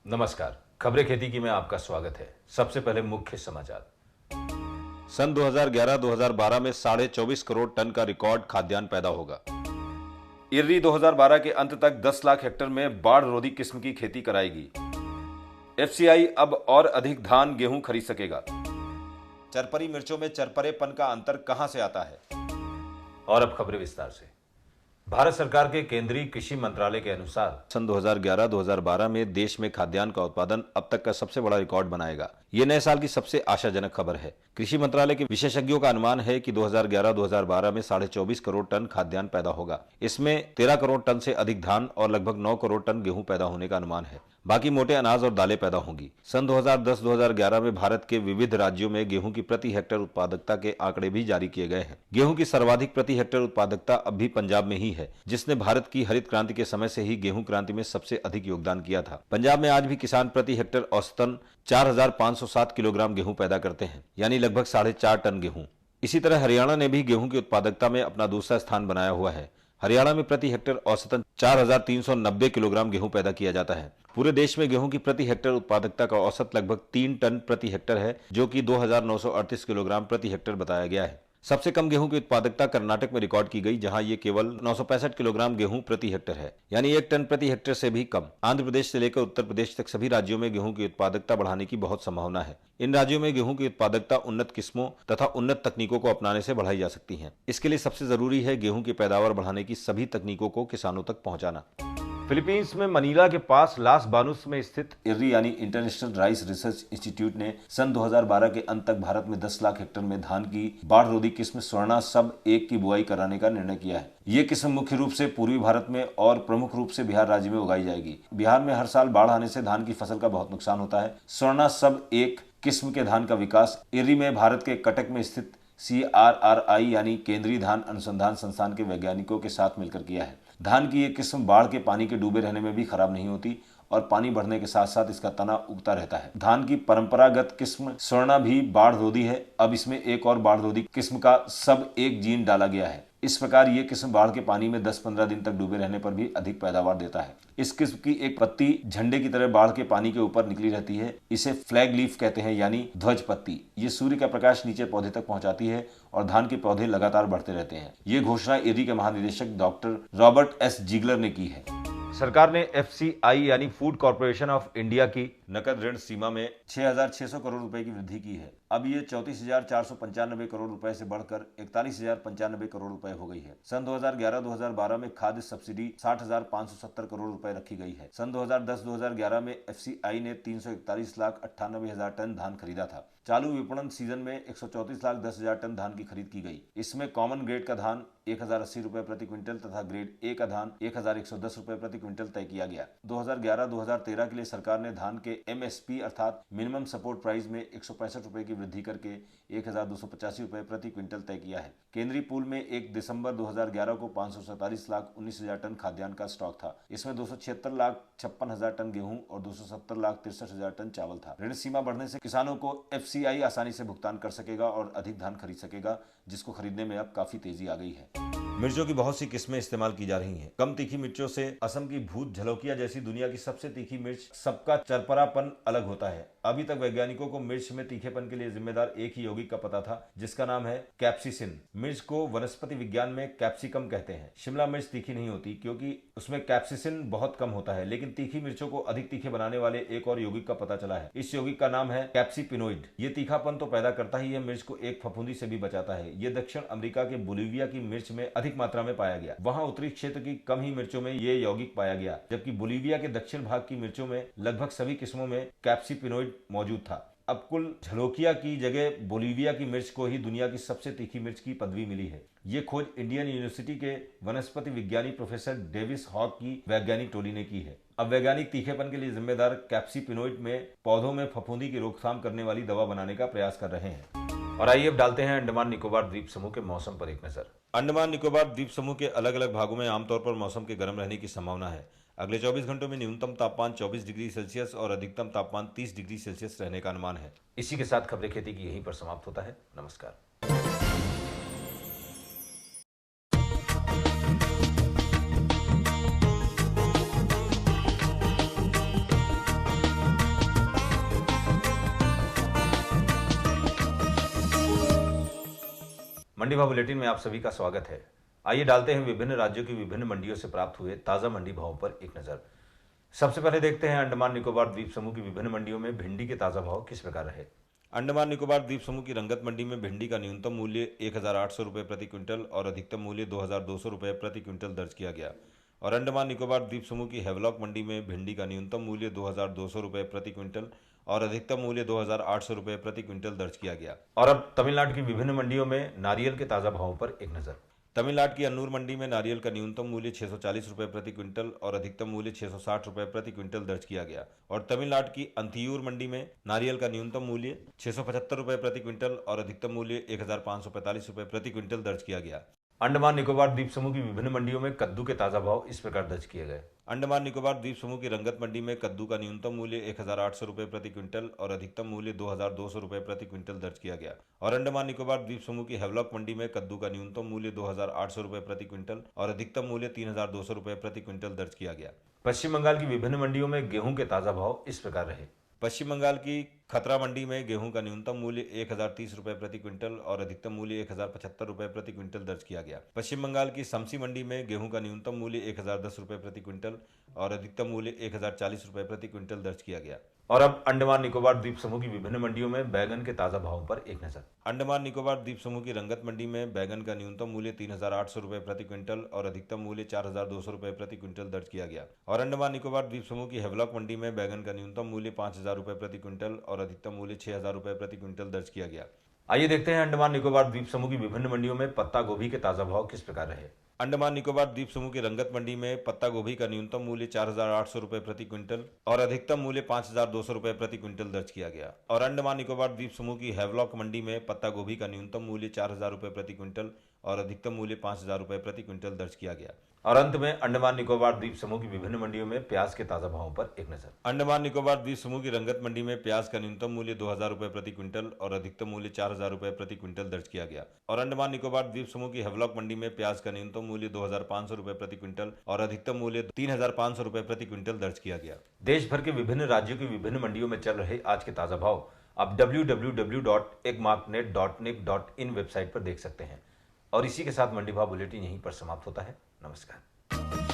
नमस्कार। खबरें खेती की में आपका स्वागत है। सबसे पहले मुख्य समाचार। सन 2011-2012 में 24.5 करोड़ टन का रिकॉर्ड खाद्यान्न पैदा होगा। इर्री 2012 के अंत तक 10 लाख हेक्टेयर में बाढ़ रोधी किस्म की खेती कराएगी। एफसीआई अब और अधिक धान गेहूं खरीद सकेगा। चरपरी मिर्चों में चरपरेपन का अंतर कहां से आता है? और अब खबरें विस्तार से। भारत सरकार के केंद्रीय कृषि मंत्रालय के अनुसार सन 2011-2012 में देश में खाद्यान्न का उत्पादन अब तक का सबसे बड़ा रिकॉर्ड बनाएगा। ये नए साल की सबसे आशाजनक खबर है। कृषि मंत्रालय के विशेषज्ञों का अनुमान है कि 2011-2012 में 24.5 करोड़ टन खाद्यान्न पैदा होगा। इसमें 13 करोड़ टन से अधिक धान और लगभग 9 करोड़ टन गेहूं पैदा होने का अनुमान है। बाकी मोटे अनाज और दालें पैदा होंगी। सन 2010-2011 में भारत के विविध राज्यों में गेहूं की प्रति हेक्टेयर उत्पादकता के आंकड़े भी जारी किए गए हैं। गेहूं की सर्वाधिक प्रति हेक्टेयर उत्पादकता अब भी पंजाब में ही है, जिसने भारत की हरित क्रांति के समय से ही गेहूं क्रांति में सबसे अधिक योगदान किया था। पंजाब में आज भी किसान प्रति हेक्टेयर औसतन 4,507 किलोग्राम गेहूं पैदा करते हैं, यानी लगभग 4.5 टन गेहूं। इसी तरह हरियाणा ने भी गेहूं की उत्पादकता में अपना दूसरा स्थान बनाया हुआ है। हरियाणा में प्रति हेक्टेयर औसतन 4,390 किलोग्राम गेहूं पैदा किया जाता है। पूरे देश में गेहूं की प्रति हेक्टेयर उत्पादकता का औसत लगभग 3 टन प्रति हेक्टेयर है, जो कि 2,938 किलोग्राम प्रति हेक्टेयर बताया गया है। सबसे कम गेहूं की उत्पादकता कर्नाटक में रिकॉर्ड की गई, जहां ये केवल 965 किलोग्राम गेहूं प्रति हेक्टेयर है, यानी 1 टन प्रति हेक्टेयर से भी कम। आंध्र प्रदेश से लेकर उत्तर प्रदेश तक सभी राज्यों में गेहूं की उत्पादकता बढ़ाने की बहुत संभावना है। इन राज्यों में गेहूं की उत्पादकता उन्नत किस्मों तथा उन्नत तकनीकों को अपनाने से बढ़ाई जा सकती है। इसके लिए सबसे जरूरी है गेहूं की पैदावार बढ़ाने की सभी तकनीकों को किसानों तक पहुंचाना। फिलीपींस में मनीला के पास लास बानुस में स्थित इर्री यानी इंटरनेशनल राइस रिसर्च इंस्टीट्यूट ने सन 2012 के अंत तक भारत में 10 लाख हेक्टेयर में धान की बाढ़ रोधी किस्म स्वर्णा सब 1 की बुआई कराने का निर्णय किया है। ये किस्म मुख्य रूप से पूर्वी भारत में और प्रमुख रूप से बिहार राज्य में उगाई जाएगी। बिहार में हर साल बाढ़ आने से धान की फसल का बहुत नुकसान होता है। स्वर्णा सब 1 किस्म के धान का विकास इर्री में भारत के कटक में स्थित CRRI यानी केंद्रीय धान अनुसंधान संस्थान के वैज्ञानिकों के साथ मिलकर किया है। धान की ये किस्म बाढ़ के पानी के डूबे रहने में भी खराब नहीं होती और पानी बढ़ने के साथ साथ इसका तना उगता रहता है। धान की परंपरागत किस्म स्वर्णा भी बाढ़ रोधी है। अब इसमें एक और बाढ़ रोधी किस्म का सब 1 जीन डाला गया है। इस प्रकार ये किस्म बाढ़ के पानी में 10-15 दिन तक डूबे रहने पर भी अधिक पैदावार देता है। इस किस्म की एक पत्ती झंडे की तरह बाढ़ के पानी के ऊपर निकली रहती है। इसे फ्लैग लीफ कहते हैं, यानी ध्वज पत्ती। ये सूर्य का प्रकाश नीचे पौधे तक पहुंचाती है और धान के पौधे लगातार बढ़ते रहते हैं। ये घोषणा इर्री के महानिदेशक डॉक्टर रॉबर्ट एस जिगलर ने की है। सरकार ने एफसीआई यानी फूड कॉर्पोरेशन ऑफ इंडिया की नकद ऋण सीमा में 6,600 करोड़ रुपए की वृद्धि की है। अब ये 34,495 करोड़ रुपए से बढ़कर 41,095 करोड़ रुपए हो गई है। सन 2011-2012 में खाद्य सब्सिडी 60,570 करोड़ रुपए रखी गई है। सन 2010-2011 में एफसीआई ने 341,98,000 टन धान खरीदा था। चालू विपणन सीजन में 134,10,000 टन धान की खरीद की गई। इसमें कॉमन ग्रेड का धान 1,080 रुपए प्रति क्विंटल तथा ग्रेड ए का धान 1,110 रुपए प्रति क्विंटल तय किया गया। 2011-2013 के लिए सरकार ने धान के MSP अर्थात मिनिमम सपोर्ट प्राइस में 165 रुपए की वृद्धि करके 1,285 रुपए प्रति क्विंटल तय किया है। केंद्रीय पूल में 1 दिसंबर 2011 को 547,19,000 टन खाद्यान्न का स्टॉक था। इसमें 276,56,000 टन गेहूं और 270,63,000 टन चावल था। ऋण सीमा बढ़ने से किसानों को एफसीआई आसानी से भुगतान कर सकेगा और अधिक धान खरीद सकेगा, जिसको खरीदने में अब काफी तेजी आ गई है। मिर्चों की बहुत सी किस्में इस्तेमाल की जा रही हैं। कम तीखी मिर्चों से असम की भूत झलोकिया जैसी दुनिया की सबसे तीखी मिर्च सबका चरपरापन अलग होता है। अभी तक वैज्ञानिकों को मिर्च में तीखेपन के लिए जिम्मेदार एक ही यौगिक का पता था, जिसका नाम है कैप्सिसिन। मिर्च को वनस्पति विज्ञान में कैप्सिकम कहते हैं। शिमला मिर्च तीखी नहीं होती क्योंकि उसमें कैप्सिसिन बहुत कम होता है, लेकिन तीखी मिर्चों को अधिक तीखे बनाने वाले एक और यौगिक का पता चला है। इस यौगिक का नाम है कैप्सिपिनोइड। ये तीखापन तो पैदा करता ही है, मिर्च को एक फफूंदी से भी बचाता है। ये दक्षिण अमेरिका के बोलिविया की मिर्च में अधिक मात्रा में पाया गया। वहां उत्तरी क्षेत्र की कम ही मिर्चों में ये यौगिक पाया गया, जबकि बोलिविया के दक्षिण भाग की मिर्चों में लगभग सभी किस्मों में कैप्सिपिनोइड मौजूद था। अब कुल झलोकिया की जगह बोलिविया की मिर्च को ही दुनिया की सबसे तीखी मिर्च की पदवी मिली है। ये खोज इंडियन यूनिवर्सिटी के वनस्पति विज्ञानी प्रोफेसर डेविस हॉक की वैज्ञानिक टोली ने की है। अब वैज्ञानिक तीखेपन के लिए जिम्मेदार कैप्सिपिनोइड में पौधों में फफूंदी की रोकथाम करने वाली दवा बनाने का प्रयास कर रहे हैं। और आइए अब डालते हैं अंडमान निकोबार द्वीप समूह के मौसम पर एक नजर। अंडमान निकोबार द्वीप समूह के अलग अलग भागों में आमतौर पर मौसम के गर्म रहने की संभावना है। अगले 24 घंटों में न्यूनतम तापमान 24 डिग्री सेल्सियस और अधिकतम तापमान 30 डिग्री सेल्सियस रहने का अनुमान है। इसी के साथ खबरें खेती की यहीं पर समाप्त होता है। नमस्कार। मंडी भाव बुलेटिन में आप सभी का स्वागत है। आइए डालते हैं विभिन्न राज्यों की विभिन्न मंडियों से प्राप्त हुए ताजा मंडी भावों पर एक नजर। सबसे पहले देखते हैं अंडमान निकोबार द्वीप समूह की विभिन्न मंडियों में भिंडी के ताजा भाव किस प्रकार रहे। अंडमान निकोबार द्वीप समूह की रंगत मंडी में भिंडी का न्यूनतम मूल्य 1,800 रुपये प्रति क्विंटल और अधिकतम मूल्य 2,200 रुपये प्रति क्विंटल दर्ज किया गया। और अंडमान निकोबार द्वीप समूह की हेवलॉक मंडी में भिंडी का न्यूनतम मूल्य 2,200 रुपये प्रति क्विंटल और अधिकतम मूल्य 2,800 रुपये प्रति क्विंटल दर्ज किया गया। और अब तमिलनाडु की विभिन्न मंडियों में नारियल के ताजा भावों पर एक नजर। तमिलनाडु की अन्नूर मंडी में नारियल का न्यूनतम मूल्य 640 रुपये प्रति क्विंटल और अधिकतम मूल्य 660 रुपये प्रति क्विंटल दर्ज किया गया। और तमिलनाडु की अंथियूर मंडी में नारियल का न्यूनतम मूल्य 675 रुपये प्रति क्विंटल और अधिकतम मूल्य 1,545 रुपये प्रति क्विंटल दर्ज किया गया। अंडमान निकोबार द्वीप समूह की विभिन्न मंडियों में कद्दू के ताजा भाव इस प्रकार दर्ज किए गए। अंडमान निकोबार द्वीप समूह की रंगत मंडी में कद्दू का न्यूनतम मूल्य 1,800 रुपये प्रति क्विंटल और अधिकतम मूल्य 2,200 रुपये प्रति क्विंटल दर्ज किया गया। और अंडमान निकोबार द्वीप समूह की हेवलॉक मंडी में कद्दू का न्यूनतम मूल्य 2,800 रुपये प्रति क्विंटल और अधिकतम मूल्य 3,200 रुपये प्रति क्विंटल दर्ज किया गया। पश्चिम बंगाल की विभिन्न मंडियों में गेहूं के ताजा भाव इस प्रकार रहे। पश्चिम बंगाल की खतरा मंडी में गेहूं का न्यूनतम मूल्य 1,030 रुपये प्रति क्विंटल और अधिकतम मूल्य 1,075 रुपये प्रति क्विंटल दर्ज किया गया। पश्चिम बंगाल की समसी मंडी में गेहूं का न्यूनतम मूल्य 1,010 रुपये प्रति क्विंटल और अधिकतम मूल्य 1,040 रुपये प्रति क्विंटल दर्ज किया गया। और अब अंडमान निकोबार द्वीप समूह की विभिन्न मंडियों में बैगन के ताजा भावों पर एक नजर। अंडमान निकोबार द्वीप समूह की रंगत मंडी में बैगन का न्यूनतम मूल्य 3,800 रुपये प्रति क्विंटल और अधिकतम मूल्य 4,200 रुपये प्रति क्विंटल दर्ज किया गया। और अंडमान निकोबार द्वीप समूह की हेवलॉक मंडी में बैगन का न्यूनतम मूल्य 5,000 रुपये प्रति क्विंटल और अधिकतम मूल्य 6,000 रुपये प्रति क्विंटल दर्ज किया गया। आइए देखते हैं अंडमान निकोबार द्वीप समूह की विभिन्न मंडियों में पत्ता गोभी के ताजा भाव किस प्रकार रहे। अंडमान निकोबार द्वीप समूह की रंगत मंडी में पत्ता गोभी का न्यूनतम मूल्य 4,800 रुपये प्रति क्विंटल और अधिकतम मूल्य 5,200 रुपये प्रति क्विंटल दर्ज किया गया। और अंडमान निकोबार द्वीप समूह की हेवलॉक मंडी में पत्ता गोभी का न्यूनतम मूल्य 4,000 रुपये प्रति क्विंटल और अधिकतम मूल्य 5,000 रुपये प्रति क्विंटल दर्ज किया गया। और अंत में अंडमान निकोबार द्वीप समूह की विभिन्न मंडियों में प्याज के ताजा भावों पर एक नजर। अंडमान निकोबार द्वीप समूह की रंगत मंडी में प्याज का न्यूनतम मूल्य 2,000 रुपये प्रति क्विंटल और अधिकतम मूल्य 4,000 रुपये प्रति क्विंटल दर्ज किया गया। और अंडमान निकोबार द्वीप समूह की हेवलॉक मंडी में प्याज का न्यूनतम मूल्य 2,500 रुपये प्रति क्विंटल और अधिकतम मूल्य 3,500 रुपये प्रति क्विंटल दर्ज किया गया। देश भर के विभिन्न राज्यों की विभिन्न मंडियों में चल रहे आज के ताजा भाव आप www.ekmarknet.nic.in वेबसाइट पर देख सकते हैं। और इसी के साथ मंडी भाव बुलेटिन यहीं पर समाप्त होता है। नमस्कार।